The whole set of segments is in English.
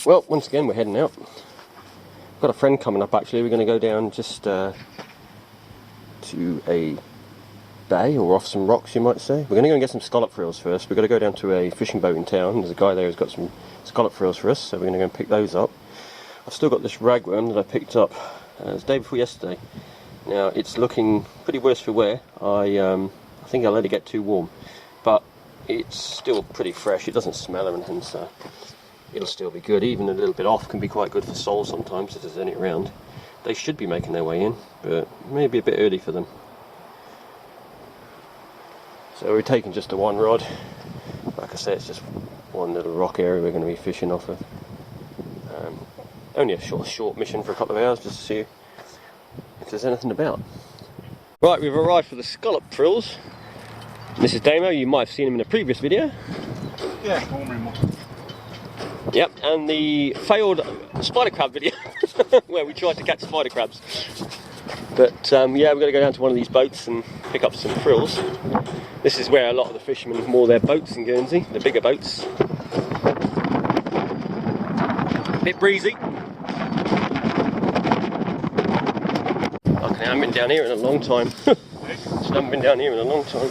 Well, once again we're heading out. Got a friend coming up actually. We're going to go down just to a bay, or off some rocks you might say. We're going to go and get some scallop frills first. We've got to go down to a fishing boat in town. There's a guy there who's got some scallop frills for us, so we're going to go and pick those up. I've still got this ragworm that I picked up it was the day before yesterday. Now it's looking pretty worse for wear. I think I'll let it get too warm, but it's still pretty fresh. It doesn't smell or anything, so it'll still be good. Even a little bit off can be quite good for soles sometimes if there's any around. They should be making their way in, but maybe a bit early for them. So we're taking just the one rod. Like I said, it's just one little rock area we're going to be fishing off of. Only a short mission for a couple of hours just to see if there's anything about. Right, we've arrived for the scallop frills. This is Damo. You might have seen him in a previous video. Yeah, yep, and the failed spider crab video where we tried to catch spider crabs. But yeah, we're going to go down to one of these boats and pick up some frills. This is where a lot of the fishermen moor their boats in Guernsey, the bigger boats. A bit breezy. I haven't been down here in a long time. Just haven't been down here in a long time.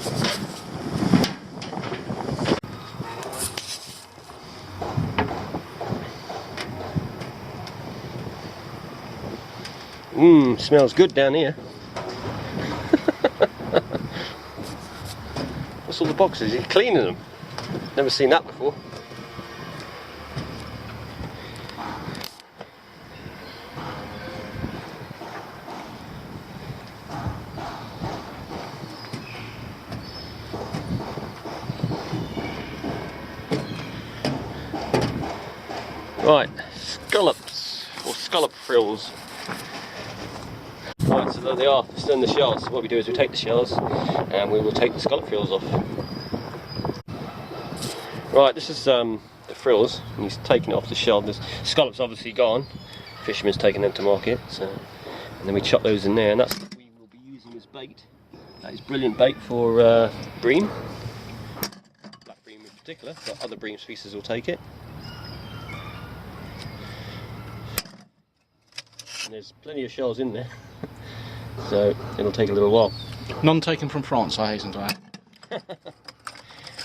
Smells good down here. What's all the boxes? He's cleaning them. Never seen that before. Right, scallops, or scallop frills. Right, so there they are, still in the shells. So what we do is we take the shells and we will take the scallop frills off. Right, this is the frills, and he's taking it off the shell. The scallop's obviously gone. Fisherman's taking them to market, so, and then we chuck those in there, and that's what we will be using as bait. That is brilliant bait for bream, black bream in particular, but other bream species will take it. And there's plenty of shells in there, so it'll take a little while. None taken from France, I hasten to add.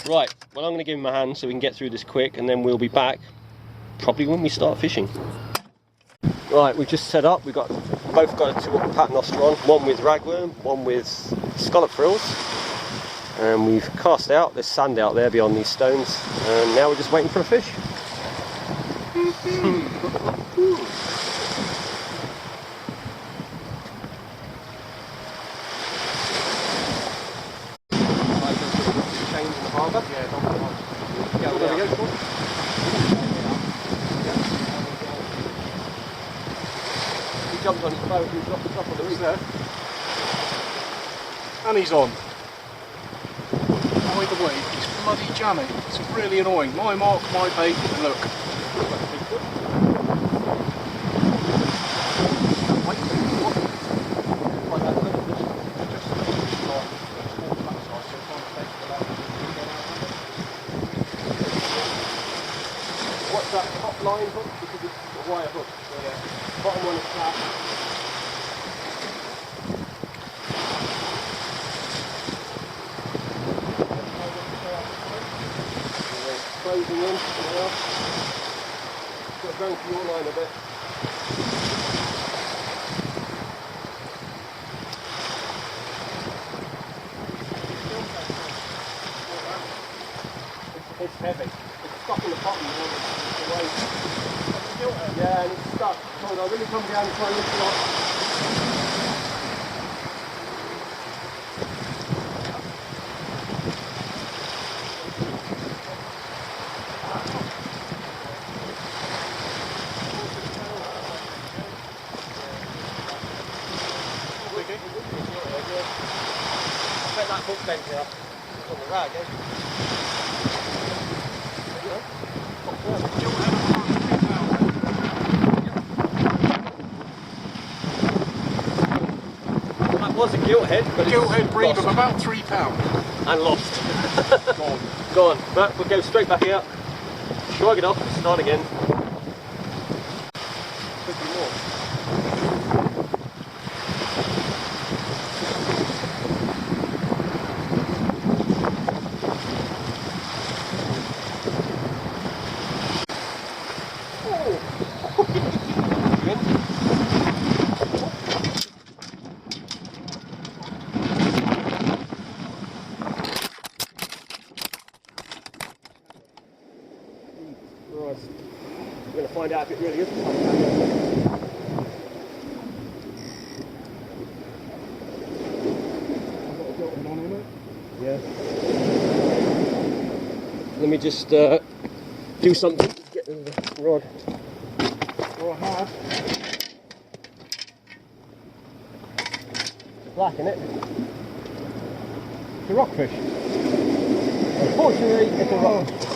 Right, well I'm going to give him a hand so we can get through this quick, and then we'll be back probably when we start fishing. Right, we've just set up. We've both got a 2-hook paternoster on, one with ragworm, one with scallop frills, and we've cast out. There's sand out there beyond these stones, and now we're just waiting for a fish. He jumped on his boat and dropped the top of the reef there. And he's on. By the way, he's bloody jamming. It's really annoying. My mark, my bait, and look. What's that top line hook? Because it's a wire hook. So the bottom one is flat. Closing in now. Got to go for your line a bit. It's heavy. It's stuck in the bottom. Yeah, and it's stuck. Hold on, let me come down and try and lift it up. I bet that hook bent up. It's on the rag, eh? That was a gilt head, but gilt head bream of about £3. And lost. Gone. But we'll go straight back out, shrug it off, start again. We're going to find out if it really is a sunback. Yeah. Let me just do something to get the rod. Well, I have. Black, isn't it? It's a rockfish. Unfortunately, it's a rockfish.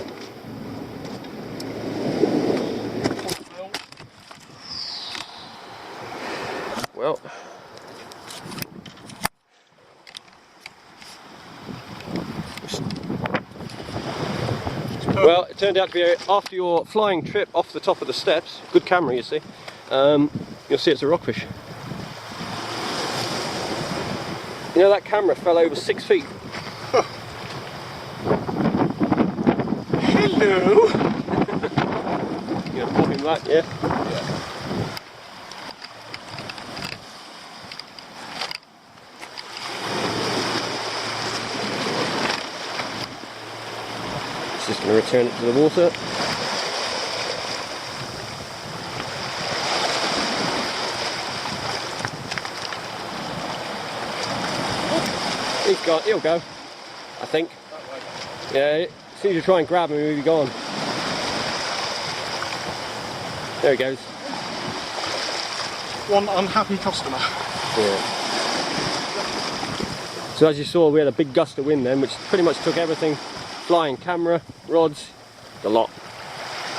Well, it turned out to be after your flying trip off the top of the steps. Good camera, you see. You'll see it's a rockfish. You know that camera fell over 6 feet. Hello. You're gonna pop him back, yeah? Just going to return it to the water. He'll go, I think. Yeah, as soon as you try and grab him, he'll be gone. There he goes. One unhappy customer. Yeah. So as you saw, we had a big gust of wind then, which pretty much took everything. Flying camera, rods, the lot.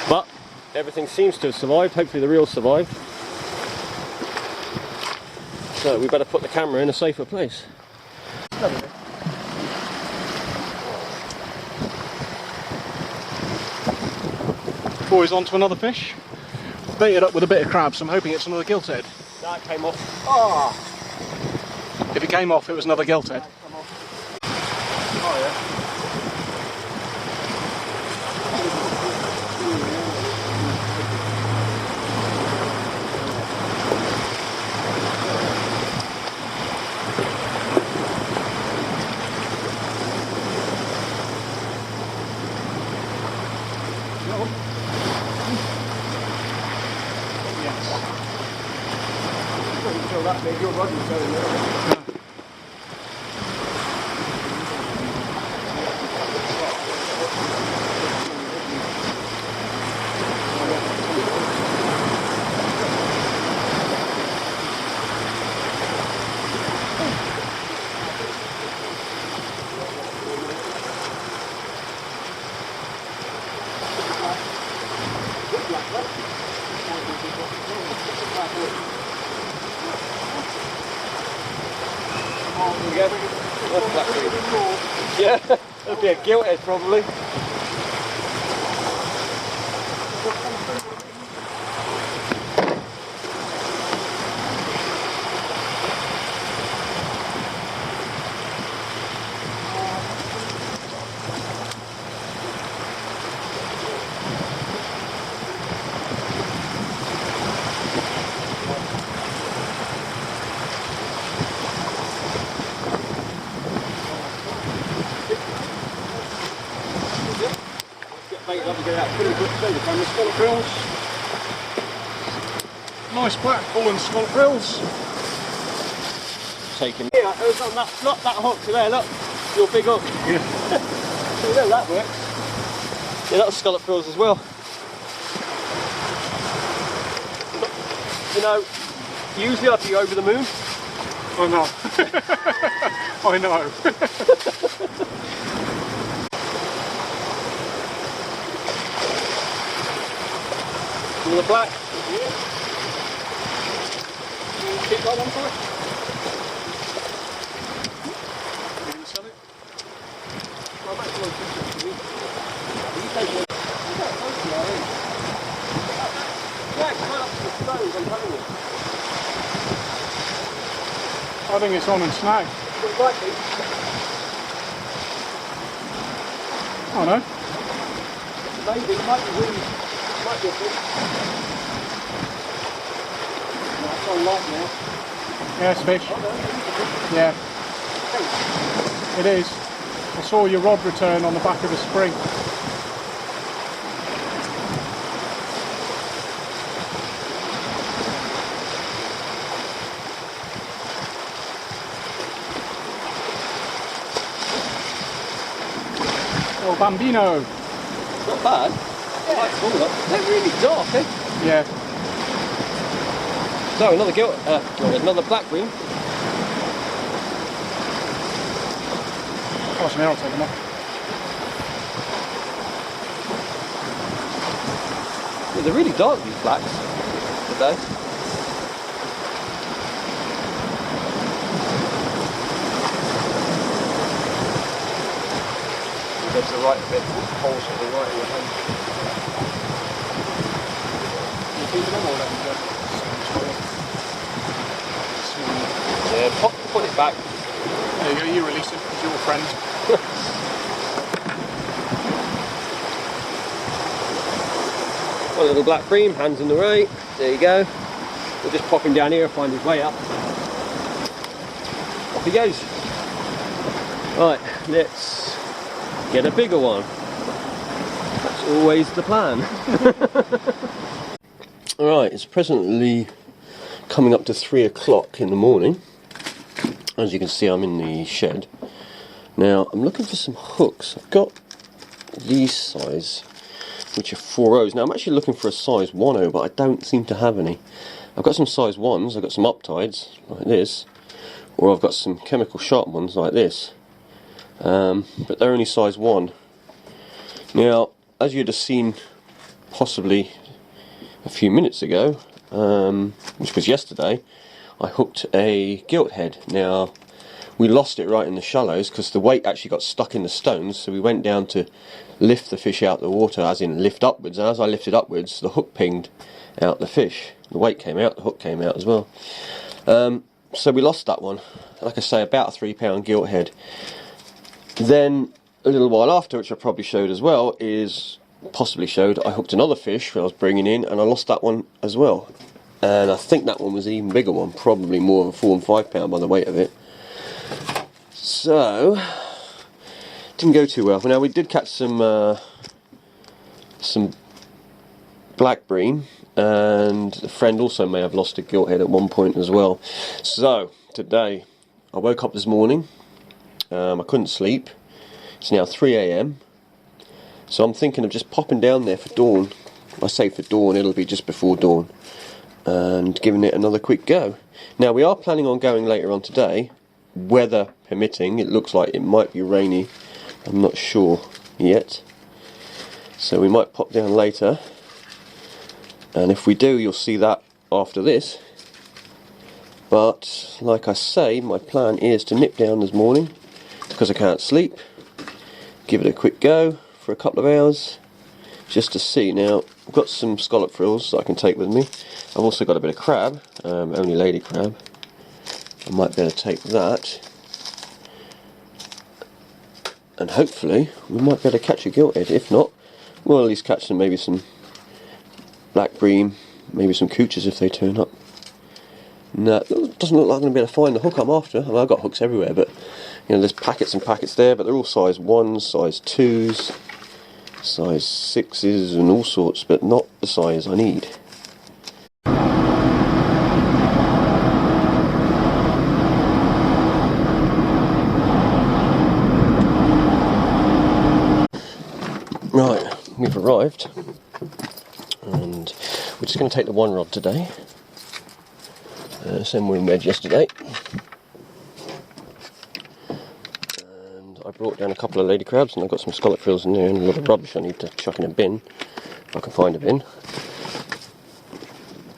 But everything seems to have survived. Hopefully the reels survived. So we better put the camera in a safer place. Boys, on to another fish. Baited up with a bit of crab, so I'm hoping it's another gilthead. No, it came off. Ah! If it came off, it was another gilthead. Oh yeah. That made your rod was going there. Yeah, that'd be a gilthead probably. Scallop frills. Nice black fallen scallop frills. Taking. Yeah, it was on that, not that hook there, look. Your big hook. Yeah. So there, that works. Yeah, that was scallop frills as well. You know, usually I'd be over the moon. I know. I know. The black. Yeah. Keep that one for it. You going to sell it? Well, I'm actually interested. You take it. Yeah, it's right up to the stones, I'm telling you. I think it's on and snag. It might be. I know. Maybe, it might be wind. Might be a fish. No, it's on light now. Yeah, it's fish. Oh, no, Yeah. It is. I saw your rod return on the back of the spring. bambino. Not bad. Quite small. They're really dark, eh? Yeah. So another black bream. Pass me, I'll take them off. Yeah, they're really dark, these blacks, today. You go to the right a bit, holes to the right of your hand. You keeping them all then? Yeah, put it back. There you go, you release him, he's your friend. One little black bream, hands in the right. There you go. We'll just pop him down here and find his way up. Off he goes. Right, let's get a bigger one. That's always the plan. Alright, it's presently coming up to 3 o'clock in the morning. As you can see, I'm in the shed. Now, I'm looking for some hooks. I've got these size, which are 4.0s. Now, I'm actually looking for a size 1.0, but I don't seem to have any. I've got some size 1s, I've got some uptides, like this, or I've got some chemical sharp ones, like this. But they're only size 1. Now, as you'd have seen possibly a few minutes ago, which was yesterday, I hooked a gilt head. Now, we lost it right in the shallows because the weight actually got stuck in the stones, so we went down to lift the fish out the water, as in lift upwards, and as I lifted upwards, the hook pinged out the fish. The weight came out, the hook came out as well. So we lost that one. Like I say, about a £3 gilt head. Then, a little while after, which I probably showed as well, I hooked another fish that I was bringing in, and I lost that one as well. And I think that one was an even bigger one, probably more of a £4 and £5 by the weight of it. So, didn't go too well. Now, we did catch some black bream, and a friend also may have lost a gilt head at one point as well. So, today, I woke up this morning, I couldn't sleep. It's now 3 AM, so I'm thinking of just popping down there for dawn. I say for dawn, it'll be just before dawn, and giving it another quick go. Now, we are planning on going later on today, weather permitting. It looks like it might be rainy, I'm not sure yet, so we might pop down later, and if we do, you'll see that after this. But like I say, my plan is to nip down this morning because I can't sleep, give it a quick go for a couple of hours just to see. Now, I've got some scallop frills that I can take with me. I've also got a bit of crab, only lady crab. I might be able to take that, and hopefully we might be able to catch a gilt head. If not, we'll at least catch some, maybe some black bream, maybe some cooches if they turn up. No, it doesn't look like I'm going to be able to find the hook I'm after. I mean, I've got hooks everywhere, but you know, there's packets and packets there, but they're all size 1s, size 2s, size 6s and all sorts, but not the size I need. Right, we've arrived, and we're just going to take the one rod today. Same one we made yesterday. And I brought down a couple of lady crabs, and I've got some scallop frills in there and a lot of rubbish I need to chuck in a bin, if I can find a bin.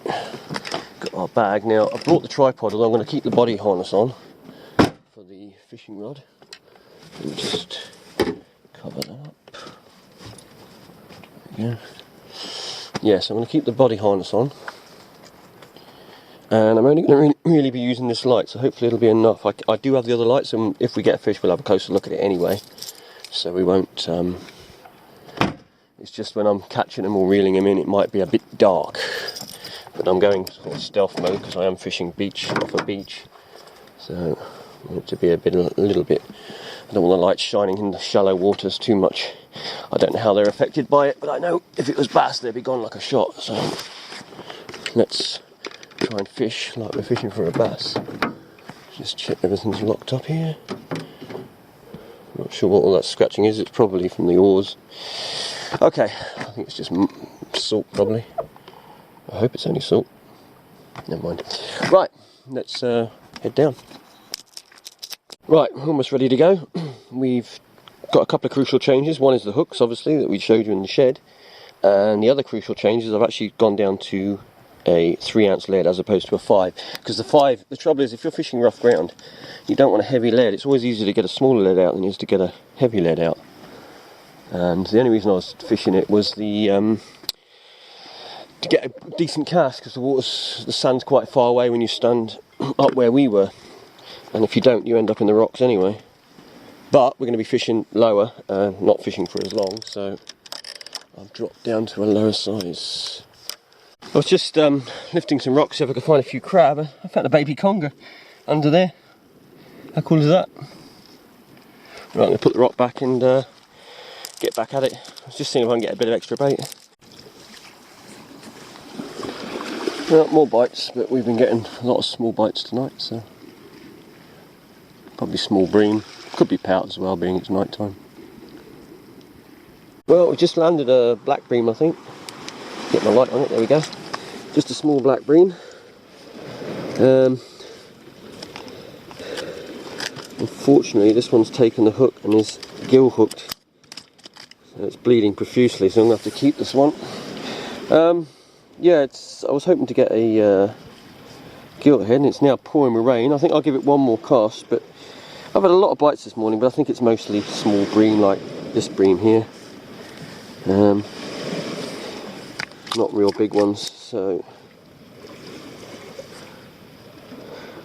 Got our bag. Now, I brought the tripod, although I'm going to keep the body harness on for the fishing rod. And just cover that up. There we go. Yes, I'm going to keep the body harness on. And I'm only going to really be using this light, so hopefully it'll be enough. I do have the other lights, and if we get a fish, we'll have a closer look at it anyway. So we won't... it's just when I'm catching them or reeling them in, it might be a bit dark. But I'm going sort of stealth mode, because I am fishing off a beach. So I want it to be a little bit... I don't want the lights shining in the shallow waters too much. I don't know how they're affected by it, but I know if it was bass, they'd be gone like a shot. So let's try and fish like we're fishing for a bass. Just check everything's locked up here. Not sure what all that scratching is. It's probably from the oars. Okay, I think it's just salt probably. I hope it's only salt. Never mind. Right, let's head down. Right, we're almost ready to go. We've got a couple of crucial changes. One is the hooks, obviously, that we showed you in the shed. And the other crucial change is I've actually gone down to a 3-ounce lead as opposed to a 5. Because the trouble is, if you're fishing rough ground, you don't want a heavy lead. It's always easier to get a smaller lead out than it is to get a heavy lead out. And the only reason I was fishing it was to get a decent cast, because the sand's quite far away when you stand up where we were. And if you don't, you end up in the rocks anyway. But we're going to be fishing lower, not fishing for as long, so I've dropped down to a lower size. I was just lifting some rocks, see if I could find a few crab. I found a baby conger under there. How cool is that? Right, I'm going to put the rock back and get back at it. I was just seeing if I can get a bit of extra bait. Well, more bites, but we've been getting a lot of small bites tonight, so probably small bream. Could be pout as well, being it's night time. Well, we just landed a black bream, I think. Get my light on it, there we go. Just a small black bream. Unfortunately, this one's taken the hook and is gill hooked. So it's bleeding profusely, so I'm going to have to keep this one. Yeah, I was hoping to get a gilt head, and it's now pouring with rain. I think I'll give it one more cast, but I've had a lot of bites this morning, but I think it's mostly small bream, like this bream here. Not real big ones, so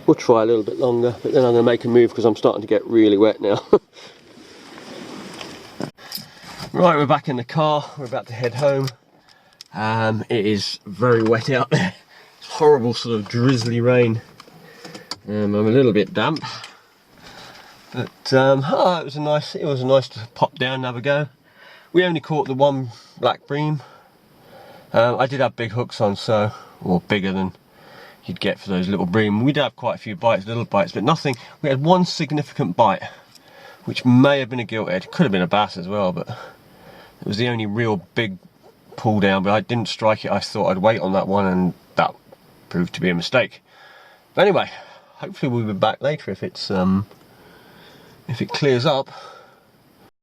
we'll try a little bit longer, but then I'm going to make a move because I'm starting to get really wet now. Right, we're back in the car, we're about to head home. It is very wet out there. It's horrible sort of drizzly rain. I'm a little bit damp, but it was nice to pop down and have a go. We only caught the one black bream. I did have big hooks on, or bigger than you'd get for those little bream. We did have quite a few bites, little bites, but nothing. We had one significant bite, which may have been a gilt head. Could have been a bass as well, but it was the only real big pull down. But I didn't strike it. I thought I'd wait on that one, and that proved to be a mistake. But anyway, hopefully we'll be back later if it clears up.